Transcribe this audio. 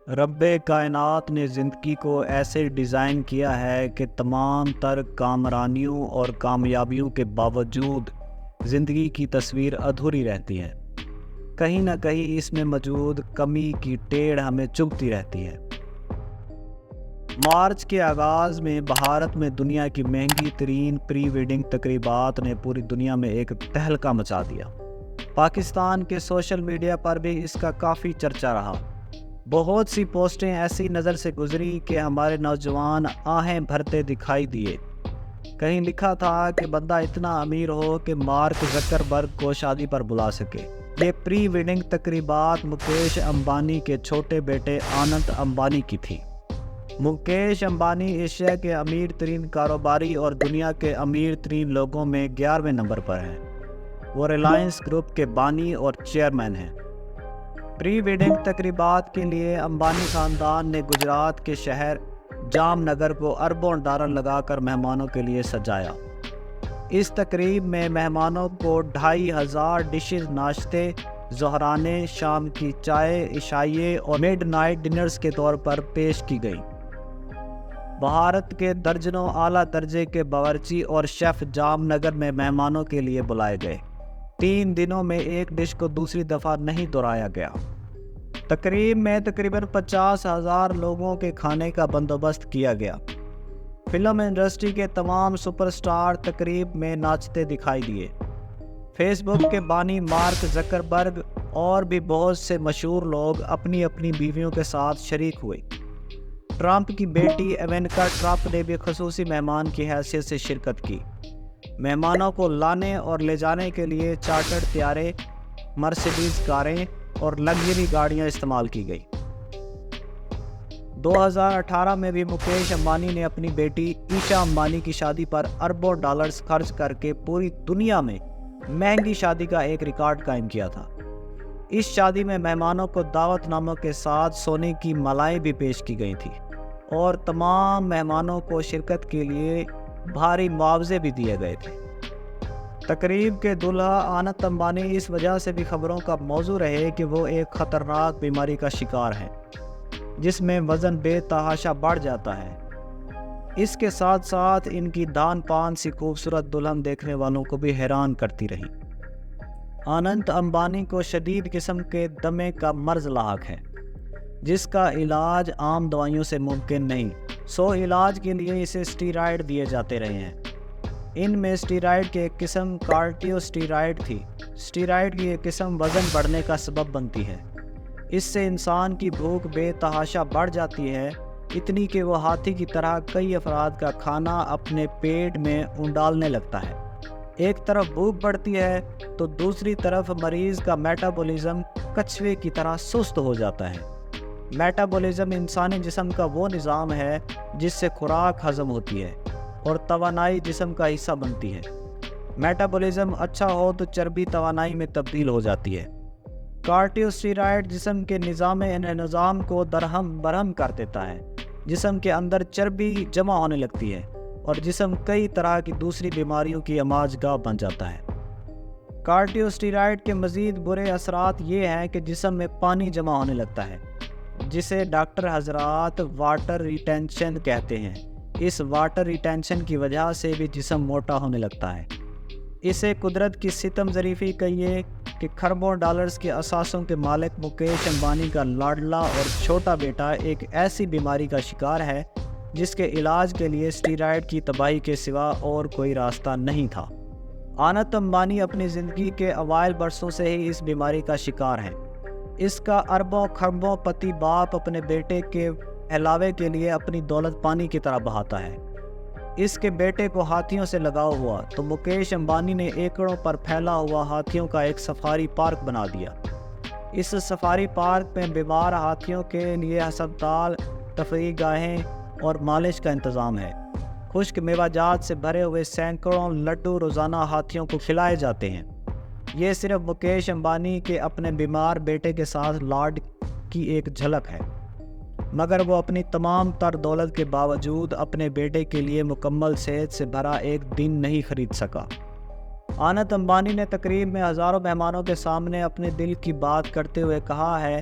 رب کائنات نے زندگی کو ایسے ڈیزائن کیا ہے کہ تمام تر کامرانیوں اور کامیابیوں کے باوجود زندگی کی تصویر ادھوری رہتی ہے۔ کہیں نہ کہیں اس میں موجود کمی کی ٹیڑھ ہمیں چبھتی رہتی ہے۔ مارچ کے آغاز میں بھارت میں دنیا کی مہنگی ترین پری ویڈنگ تقریبات نے پوری دنیا میں ایک تہلکہ مچا دیا۔ پاکستان کے سوشل میڈیا پر بھی اس کا کافی چرچا رہا۔ بہت سی پوسٹیں ایسی نظر سے گزری کہ ہمارے نوجوان آہیں بھرتے دکھائی دیے۔ کہیں لکھا تھا کہ بندہ اتنا امیر ہو کہ مارک زکربرگ کو شادی پر بلا سکے۔ یہ پری ویڈنگ تقریبات مکیش امبانی کے چھوٹے بیٹے آنند امبانی کی تھی۔ مکیش امبانی ایشیا کے امیر ترین کاروباری اور دنیا کے امیر ترین لوگوں میں 11ویں نمبر پر ہیں۔ وہ ریلائنس گروپ کے بانی اور چیئرمین ہیں۔ پری ویڈنگ تقریبات کے لیے امبانی خاندان نے گجرات کے شہر جام نگر کو اربوں ڈالر لگا کر مہمانوں کے لیے سجایا۔ اس تقریب میں مہمانوں کو 2500 ڈشز ناشتے، ظہرانے، شام کی چائے، عشائیے اور مڈ نائٹ ڈنرز کے طور پر پیش کی گئی۔ بھارت کے درجنوں اعلیٰ درجے کے باورچی اور شیف جام نگر میں مہمانوں کے لیے بلائے گئے۔ 3 دنوں میں ایک ڈش کو دوسری دفعہ نہیں دہرایا گیا۔ تقریب میں تقریباً 50,000 لوگوں کے کھانے کا بندوبست کیا گیا۔ فلم انڈسٹری کے تمام سپر سٹار تقریب میں ناچتے دکھائی دیے۔ فیس بک کے بانی مارک زکربرگ اور بھی بہت سے مشہور لوگ اپنی اپنی بیویوں کے ساتھ شریک ہوئے۔ ٹرمپ کی بیٹی ایوانکا ٹرمپ نے بھی خصوصی مہمان کی حیثیت سے شرکت کی۔ مہمانوں کو لانے اور لے جانے کے لیے چارٹرڈ طیارے، مرسیڈیز کاریں اور لگژری گاڑیاں استعمال کی گئی۔ 2018 میں بھی مکیش امبانی نے اپنی بیٹی ایشا امبانی کی شادی پر اربوں ڈالرز خرچ کر کے پوری دنیا میں مہنگی شادی کا ایک ریکارڈ قائم کیا تھا۔ اس شادی میں مہمانوں کو دعوت ناموں کے ساتھ سونے کی مالائیں بھی پیش کی گئی تھیں اور تمام مہمانوں کو شرکت کے لیے بھاری معاوضے بھی دیے گئے تھے۔ تقریب کے دلہا آنند امبانی اس وجہ سے بھی خبروں کا موضوع رہے کہ وہ ایک خطرناک بیماری کا شکار ہیں، جس میں وزن بے تحاشا بڑھ جاتا ہے۔ اس کے ساتھ ساتھ ان کی دان پان سی خوبصورت دلہن دیکھنے والوں کو بھی حیران کرتی رہی۔ آنند امبانی کو شدید قسم کے دمے کا مرض لاحق ہے، جس کا علاج عام دوائیوں سے ممکن نہیں، سو علاج کے لیے اسے اسٹیرائڈ دیے جاتے رہے ہیں۔ ان میں اسٹیرائڈ کی ایک قسم کارٹیو اسٹیرائڈ تھی۔ اسٹیرائڈ کی ایک قسم وزن بڑھنے کا سبب بنتی ہے۔ اس سے انسان کی بھوک بے تحاشا بڑھ جاتی ہے، اتنی کہ وہ ہاتھی کی طرح کئی افراد کا کھانا اپنے پیٹ میں اونڈالنے لگتا ہے۔ ایک طرف بھوک بڑھتی ہے تو دوسری طرف مریض کا میٹابولزم کچھوے کی طرح سست ہو جاتا ہے۔ میٹابولزم انسانی جسم کا وہ نظام ہے جس سے خوراک ہضم ہوتی ہے اور توانائی جسم کا حصہ بنتی ہے۔ میٹابولزم اچھا ہو تو چربی توانائی میں تبدیل ہو جاتی ہے۔ کارٹیو اسٹیرائڈ جسم کے نظام کو درہم برہم کر دیتا ہے۔ جسم کے اندر چربی جمع ہونے لگتی ہے اور جسم کئی طرح کی دوسری بیماریوں کی آماج گاہ بن جاتا ہے۔ کارٹیو اسٹیرائڈ کے مزید برے اثرات یہ ہیں کہ جسم میں پانی جمع ہونے لگتا ہے، جسے ڈاکٹر حضرات واٹر ریٹینشن کہتے ہیں۔ اس واٹر ریٹینشن کی وجہ سے بھی جسم موٹا ہونے لگتا ہے۔ اسے قدرت کی ستم ظریفی کہیے کہ کھربوں ڈالرز کے اثاثوں کے مالک مکیش امبانی کا لاڈلا اور چھوٹا بیٹا ایک ایسی بیماری کا شکار ہے جس کے علاج کے لیے اسٹیرائڈ کی تباہی کے سوا اور کوئی راستہ نہیں تھا۔ آنند امبانی اپنی زندگی کے اوائل برسوں سے ہی اس بیماری کا شکار ہے۔ اس کا اربوں کھربوں پتی باپ اپنے بیٹے کے پھیلاوے کے لیے اپنی دولت پانی کی طرح بہاتا ہے۔ اس کے بیٹے کو ہاتھیوں سے لگاؤ ہوا تو مکیش امبانی نے ایکڑوں پر پھیلا ہوا ہاتھیوں کا ایک سفاری پارک بنا دیا۔ اس سفاری پارک میں بیمار ہاتھیوں کے لیے ہسپتال، تفریح گاہیں اور مالش کا انتظام ہے۔ خشک میوہ جات سے بھرے ہوئے سینکڑوں لڈو روزانہ ہاتھیوں کو کھلائے جاتے ہیں۔ یہ صرف مکیش امبانی کے اپنے بیمار بیٹے کے ساتھ لاڈ کی ایک جھلک ہے، مگر وہ اپنی تمام تر دولت کے باوجود اپنے بیٹے کے لیے مکمل صحت سے بھرا ایک دن نہیں خرید سکا۔ آنند امبانی نے تقریب میں ہزاروں مہمانوں کے سامنے اپنے دل کی بات کرتے ہوئے کہا ہے